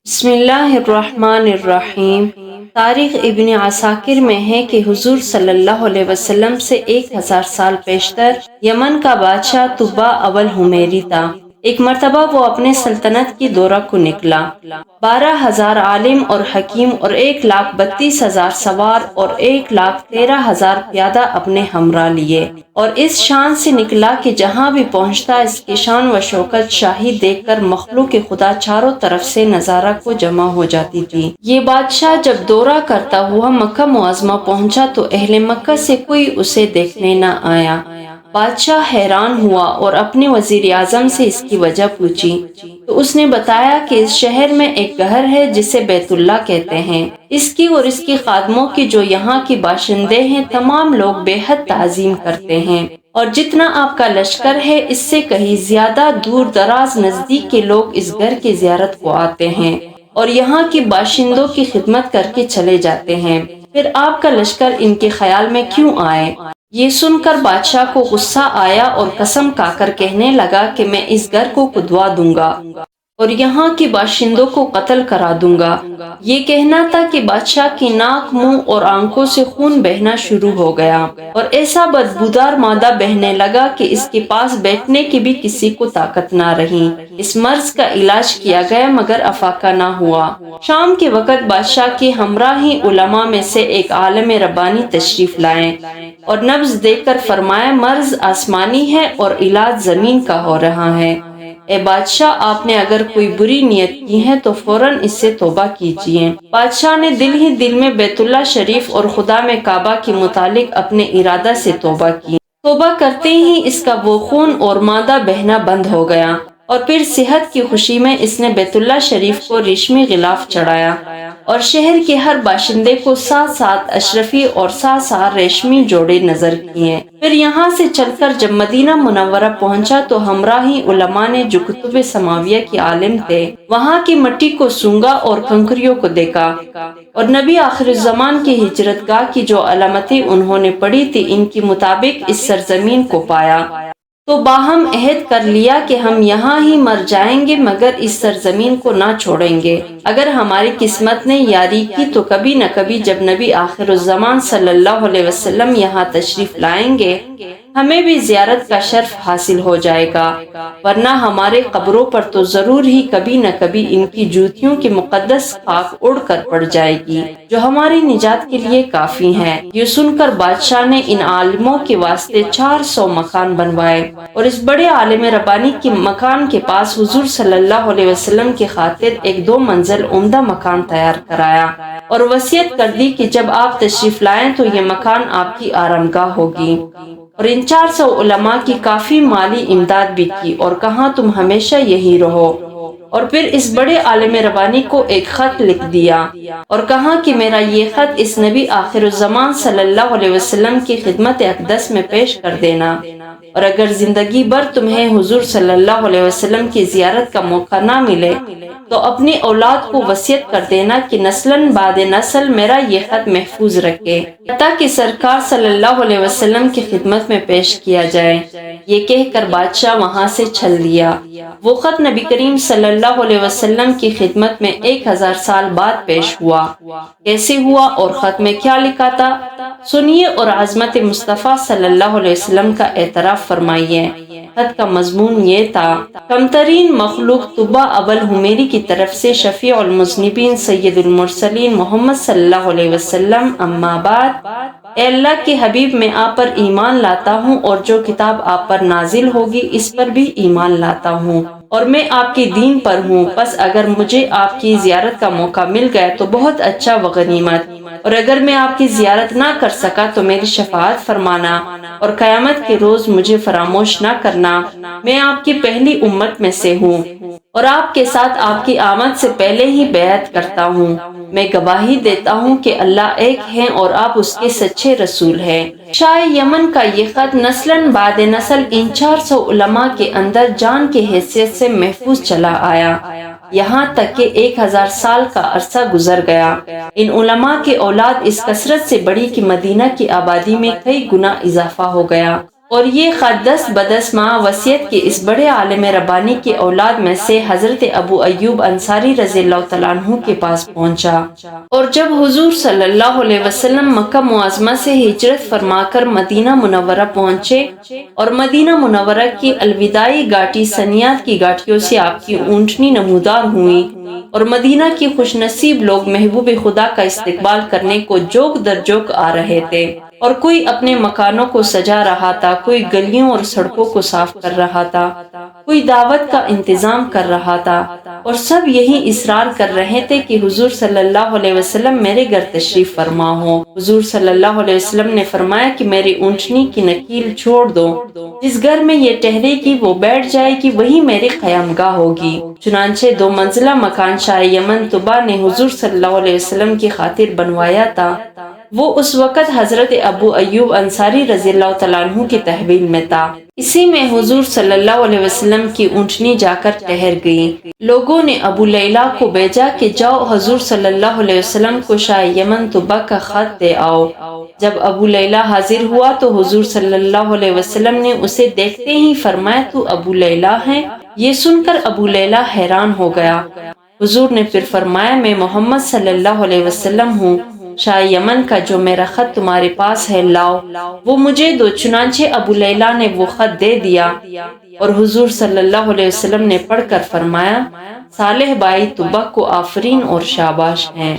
بسم اللہ الرحمن الرحیم۔ تاریخ ابن عساکر میں ہے کہ حضور صلی اللہ علیہ وسلم سے 1000 سال پیشتر یمن کا بادشاہ طبع اول حمیری تھا۔ ایک مرتبہ وہ اپنے سلطنت کی دورہ کو نکلا۔ 12,000 عالم اور حکیم اور 1,32,000 سوار اور 1,13,000 پیادہ اپنے ہمراہ لیے، اور اس شان سے نکلا کہ جہاں بھی پہنچتا اس کی شان و شوکت شاہی دیکھ کر مخلوق خدا چاروں طرف سے نظارہ کو جمع ہو جاتی تھی۔ یہ بادشاہ جب دورہ کرتا ہوا مکہ معظمہ پہنچا تو اہل مکہ سے کوئی اسے دیکھنے نہ آیا۔ بادشاہ حیران ہوا اور اپنے وزیر اعظم سے اس کی وجہ پوچھی تو اس نے بتایا کہ اس شہر میں ایک گھر ہے جسے بیت اللہ کہتے ہیں۔ اس کی اور اس کی خادموں کی جو یہاں کی باشندے ہیں تمام لوگ بے حد تعظیم کرتے ہیں، اور جتنا آپ کا لشکر ہے اس سے کہیں زیادہ دور دراز نزدیک کے لوگ اس گھر کی زیارت کو آتے ہیں اور یہاں کی باشندوں کی خدمت کر کے چلے جاتے ہیں، پھر آپ کا لشکر ان کے خیال میں کیوں آئے؟ یہ سن کر بادشاہ کو غصہ آیا اور قسم کھا کر کہنے لگا کہ میں اس گھر کو کھدوا دوں گا اور یہاں کے باشندوں کو قتل کرا دوں گا۔ یہ کہنا تھا کہ بادشاہ کی ناک، منہ اور آنکھوں سے خون بہنا شروع ہو گیا اور ایسا بدبودار مادہ بہنے لگا کہ اس کے پاس بیٹھنے کی بھی کسی کو طاقت نہ رہی۔ اس مرض کا علاج کیا گیا مگر افاقہ نہ ہوا۔ شام کے وقت بادشاہ کے ہمراہی علماء میں سے ایک عالم ربانی تشریف لائے اور نبض دیکھ کر فرمایا مرض آسمانی ہے اور علاج زمین کا ہو رہا ہے۔ اے بادشاہ، آپ نے اگر کوئی بری نیت کی ہے تو فوراً اس سے توبہ کیجیے۔ بادشاہ نے دل ہی دل میں بیت اللہ شریف اور خدا میں کعبہ کے متعلق اپنے ارادہ سے توبہ کی۔ توبہ کرتے ہی اس کا وہ خون اور مادہ بہنا بند ہو گیا، اور پھر صحت کی خوشی میں اس نے بیت اللہ شریف کو ریشمی غلاف چڑھایا اور شہر کے ہر باشندے کو 7 اشرفی اور 7 ریشمی جوڑے نظر کیے۔ پھر یہاں سے چل کر جب مدینہ منورہ پہنچا تو ہمراہی علماء نے جو کتب سماویہ کے عالم تھے وہاں کی مٹی کو سونگا اور کنکریوں کو دیکھا، اور نبی آخر الزمان کی ہجرت گاہ کی جو علامتیں انہوں نے پڑھی تھی ان کے مطابق اس سرزمین کو پایا، تو باہم عہد کر لیا کہ ہم یہاں ہی مر جائیں گے مگر اس سرزمین کو نہ چھوڑیں گے۔ اگر ہماری قسمت نے یاری کی تو کبھی نہ کبھی جب نبی آخر الزمان صلی اللہ علیہ وسلم یہاں تشریف لائیں گے ہمیں بھی زیارت کا شرف حاصل ہو جائے گا، ورنہ ہمارے قبروں پر تو ضرور ہی کبھی نہ کبھی ان کی جوتیوں کی مقدس خاک اڑ کر پڑ جائے گی جو ہماری نجات کے لیے کافی ہے۔ یہ سن کر بادشاہ نے ان عالموں کے واسطے 400 مکان بنوائے اور اس بڑے عالم ربانی کے مکان کے پاس حضور صلی اللہ علیہ وسلم کی خاطر ایک 2 منزل عمدہ مکان تیار کرایا اور وصیت کر دی کہ جب آپ تشریف لائیں تو یہ مکان آپ کی آرامگاہ ہوگی، اور ان 400 علماء کی کافی مالی امداد بھی کی اور کہا تم ہمیشہ یہی رہو، اور پھر اس بڑے عالم ربانی کو ایک خط لکھ دیا اور کہا کہ میرا یہ خط اس نبی آخر الزمان صلی اللہ علیہ وسلم کی خدمت اقدس میں پیش کر دینا، اور اگر زندگی بھر تمہیں حضور صلی اللہ علیہ وسلم کی زیارت کا موقع نہ ملے تو اپنی اولاد کو وصیت کر دینا کہ نسلاً بعد نسل میرا یہ خط محفوظ رکھے حتیٰ کہ سرکار صلی اللہ علیہ وسلم کی خدمت میں پیش کیا جائے۔ یہ کہہ کر بادشاہ وہاں سے چل دیا۔ وہ خط نبی کریم صلی اللہ علیہ وسلم کی خدمت میں 1000 سال بعد پیش ہوا۔ کیسے ہوا اور خط میں کیا لکھا تھا سنیے اور عظمت مصطفیٰ صلی اللہ علیہ وسلم کا اعتراف فرمائیے۔ خط کا مضمون یہ تھا، کمترین مخلوق طبع اول حمیری کی طرف سے شفیع المذنبین سید المرسلین محمد صلی اللہ علیہ وسلم، اما بعد، اے اللہ کے حبیب میں آپ پر ایمان لاتا ہوں اور جو کتاب آپ پر نازل ہوگی اس پر بھی ایمان لاتا ہوں، اور میں آپ کے دین پر ہوں، پس اگر مجھے آپ کی زیارت کا موقع مل گیا تو بہت اچھا و غنیمت، اور اگر میں آپ کی زیارت نہ کر سکا تو میری شفاعت فرمانا اور قیامت کے روز مجھے فراموش نہ کرنا۔ میں آپ کی پہلی امت میں سے ہوں اور آپ کے ساتھ آپ کی آمد سے پہلے ہی بیعت کرتا ہوں۔ میں گواہی دیتا ہوں کہ اللہ ایک ہے اور آپ اس کے سچے رسول ہیں۔ شاہ یمن کا یہ خط نسلاً بعد نسل ان 400 علماء کے اندر جان کی حیثیت سے محفوظ چلا آیا، یہاں تک کہ 1000 سال کا عرصہ گزر گیا۔ ان علماء کی اولاد اس کثرت سے بڑی کہ مدینہ کی آبادی میں کئی گنا اضافہ ہو گیا۔ اور یہ خط دست بدست مع وصیت کے اس بڑے عالم ربانی کی اولاد میں سے حضرت ابو ایوب انصاری رضی اللہ تعالیٰ عنہ کے پاس پہنچا۔ اور جب حضور صلی اللہ علیہ وسلم مکہ معظمہ سے ہجرت فرما کر مدینہ منورہ پہنچے اور مدینہ منورہ کی الوداعی گھاٹی سنیات کی گھاٹیوں سے آپ کی اونٹنی نمودار ہوئی اور مدینہ کی خوش نصیب لوگ محبوب خدا کا استقبال کرنے کو جوک در جوک آ رہے تھے، اور کوئی اپنے مکانوں کو سجا رہا تھا، کوئی گلیوں اور سڑکوں کو صاف کر رہا تھا، کوئی دعوت کا انتظام کر رہا تھا، اور سب یہی اصرار کر رہے تھے کہ حضور صلی اللہ علیہ وسلم میرے گھر تشریف فرما ہو۔ حضور صلی اللہ علیہ وسلم نے فرمایا کہ میری اونٹنی کی نکیل چھوڑ دو، جس گھر میں یہ ٹھہرے گی وہ بیٹھ جائے گی، وہی میری قیام گاہ ہوگی۔ چنانچہ 2 منزلہ مکان شاہ یمن طبا نے حضور صلی اللہ علیہ وسلم کی خاطر بنوایا تھا، وہ اس وقت حضرت ابو ایوب انصاری رضی اللہ تعالیٰ عنہ کی تحویل میں تھا۔ اسی میں حضور صلی اللہ علیہ وسلم کی اونٹنی جا کر ٹھہر گئی۔ لوگوں نے ابو لیلہ کو بھیجا کہ جاؤ حضور صلی اللہ علیہ وسلم کو شاہ یمن طبا کا خط دے آؤ۔ جب ابو لیلہ حاضر ہوا تو حضور صلی اللہ علیہ وسلم نے اسے دیکھتے ہی فرمایا تو ابو لیلہ ہے؟ یہ سن کر ابو لیلہ حیران ہو گیا۔ حضور نے پھر فرمایا میں محمد صلی اللہ علیہ وسلم ہوں، شاہ یمن کا جو میرا خط تمہارے پاس ہے لاؤ، وہ مجھے دو۔ چنانچہ ابو لیلہ نے وہ خط دے دیا اور حضور صلی اللہ علیہ وسلم نے پڑھ کر فرمایا صالح بھائی طبا کو آفرین اور شاباش ہیں۔